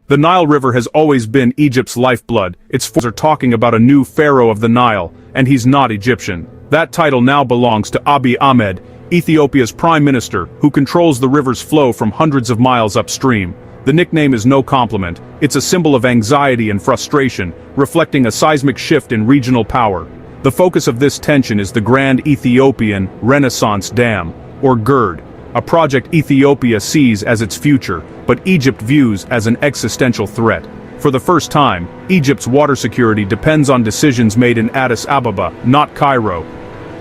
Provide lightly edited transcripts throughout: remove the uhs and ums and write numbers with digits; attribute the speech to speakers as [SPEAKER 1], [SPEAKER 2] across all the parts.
[SPEAKER 1] The Nile River has always been Egypt's lifeblood. Its forefathers are talking about a new pharaoh of the Nile, and he's not Egyptian. That title now belongs to Abiy Ahmed, Ethiopia's prime minister, who controls the river's flow from hundreds of miles upstream. The nickname is no compliment, it's a symbol of anxiety and frustration, reflecting a seismic shift in regional power. The focus of this tension is the Grand Ethiopian Renaissance Dam, or GERD, a project Ethiopia sees as its future, but Egypt views as an existential threat. For the first time, Egypt's water security depends on decisions made in Addis Ababa, not Cairo.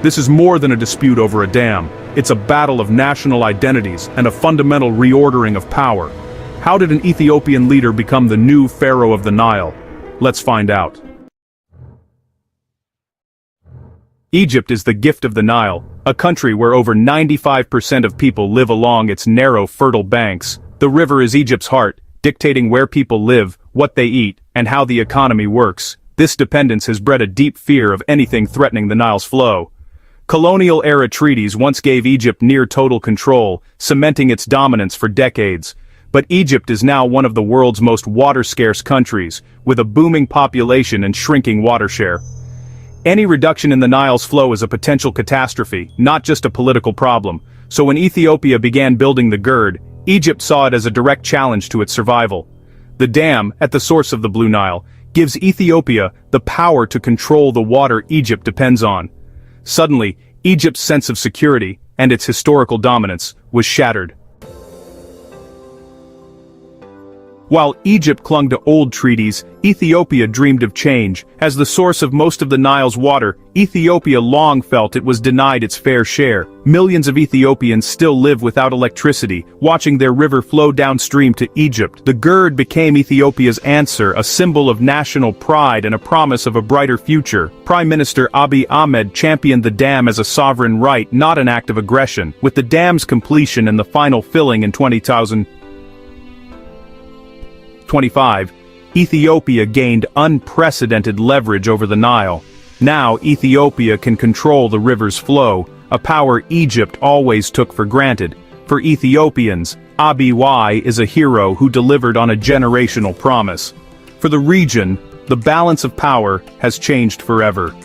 [SPEAKER 1] This is more than a dispute over a dam, it's a battle of national identities and a fundamental reordering of power. How did an Ethiopian leader become the new pharaoh of the Nile? Let's find out. Egypt is the gift of the Nile, a country where over 95% of people live along its narrow, fertile banks. The river is Egypt's heart, dictating where people live, what they eat, and how the economy works. This dependence has bred a deep fear of anything threatening the Nile's flow. Colonial-era treaties once gave Egypt near-total control, cementing its dominance for decades. But Egypt is now one of the world's most water-scarce countries, with a booming population and shrinking water share. Any reduction in the Nile's flow is a potential catastrophe, not just a political problem. So when Ethiopia began building the GERD, Egypt saw it as a direct challenge to its survival. The dam, at the source of the Blue Nile, gives Ethiopia the power to control the water Egypt depends on. Suddenly, Egypt's sense of security, and its historical dominance, was shattered. While Egypt clung to old treaties, Ethiopia dreamed of change. As the source of most of the Nile's water, Ethiopia long felt it was denied its fair share. Millions of Ethiopians still live without electricity, watching their river flow downstream to Egypt. The GERD became Ethiopia's answer, a symbol of national pride and a promise of a brighter future. Prime Minister Abiy Ahmed championed the dam as a sovereign right, not an act of aggression. With the dam's completion and the final filling in 2025, Ethiopia gained unprecedented leverage over the Nile. Now Ethiopia can control the river's flow, a power Egypt always took for granted. For Ethiopians, Abiy is a hero who delivered on a generational promise. For the region, the balance of power has changed forever.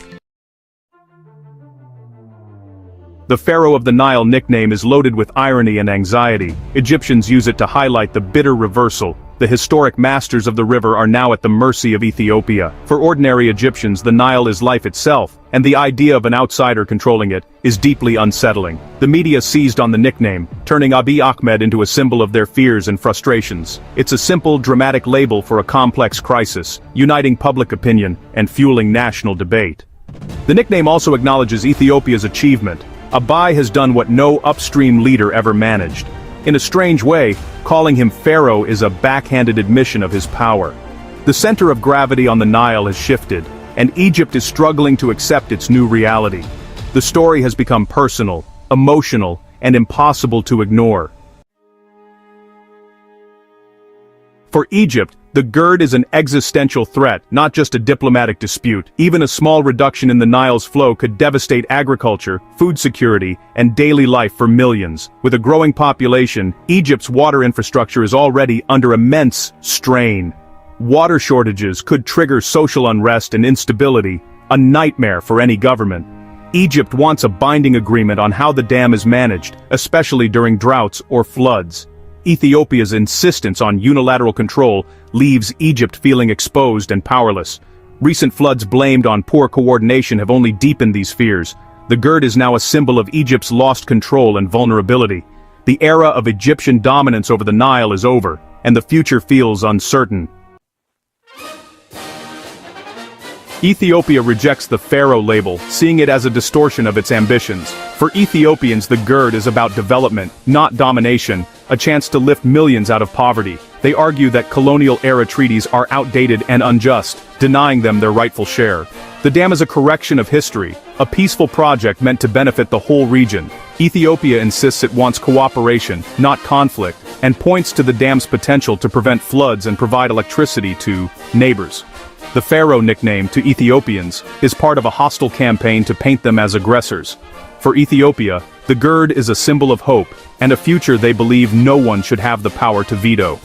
[SPEAKER 1] The Pharaoh of the Nile nickname is loaded with irony and anxiety. Egyptians use it to highlight the bitter reversal. The historic masters of the river are now at the mercy of Ethiopia. For ordinary Egyptians, the Nile is life itself, and the idea of an outsider controlling it is deeply unsettling. The media seized on the nickname, turning Abiy Ahmed into a symbol of their fears and frustrations. It's a simple, dramatic label for a complex crisis, uniting public opinion and fueling national debate. The nickname also acknowledges Ethiopia's achievement. Abiy has done what no upstream leader ever managed. In a strange way, calling him pharaoh is a backhanded admission of his power. The center of gravity on the Nile has shifted, and Egypt is struggling to accept its new reality. The story has become personal, emotional, and impossible to ignore. For Egypt, the GERD is an existential threat, not just a diplomatic dispute. Even a small reduction in the Nile's flow could devastate agriculture, food security, and daily life for millions. With a growing population, Egypt's water infrastructure is already under immense strain. Water shortages could trigger social unrest and instability, a nightmare for any government. Egypt wants a binding agreement on how the dam is managed, especially during droughts or floods. Ethiopia's insistence on unilateral control leaves Egypt feeling exposed and powerless. Recent floods blamed on poor coordination have only deepened these fears. The GERD is now a symbol of Egypt's lost control and vulnerability. The era of Egyptian dominance over the Nile is over, and the future feels uncertain. Ethiopia rejects the pharaoh label, seeing it as a distortion of its ambitions. For Ethiopians, the GERD is about development, not domination, a chance to lift millions out of poverty. They argue that colonial-era treaties are outdated and unjust, denying them their rightful share. The dam is a correction of history, a peaceful project meant to benefit the whole region. Ethiopia insists it wants cooperation, not conflict, and points to the dam's potential to prevent floods and provide electricity to neighbors. The pharaoh nickname to Ethiopians is part of a hostile campaign to paint them as aggressors. For Ethiopia, the GERD is a symbol of hope, and a future they believe no one should have the power to veto.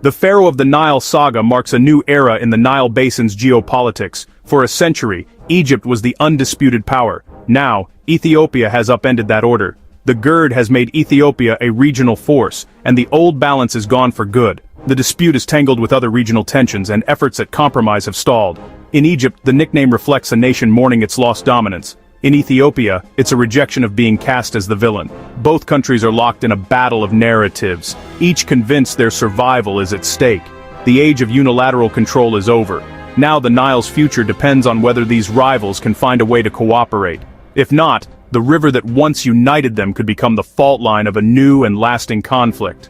[SPEAKER 1] The Pharaoh of the Nile saga marks a new era in the Nile Basin's geopolitics. For a century, Egypt was the undisputed power. Now, Ethiopia has upended that order. The GERD has made Ethiopia a regional force, and the old balance is gone for good. The dispute is tangled with other regional tensions, and efforts at compromise have stalled. In Egypt, the nickname reflects a nation mourning its lost dominance. In Ethiopia, it's a rejection of being cast as the villain. Both countries are locked in a battle of narratives, each convinced their survival is at stake. The age of unilateral control is over. Now the Nile's future depends on whether these rivals can find a way to cooperate. If not, the river that once united them could become the fault line of a new and lasting conflict.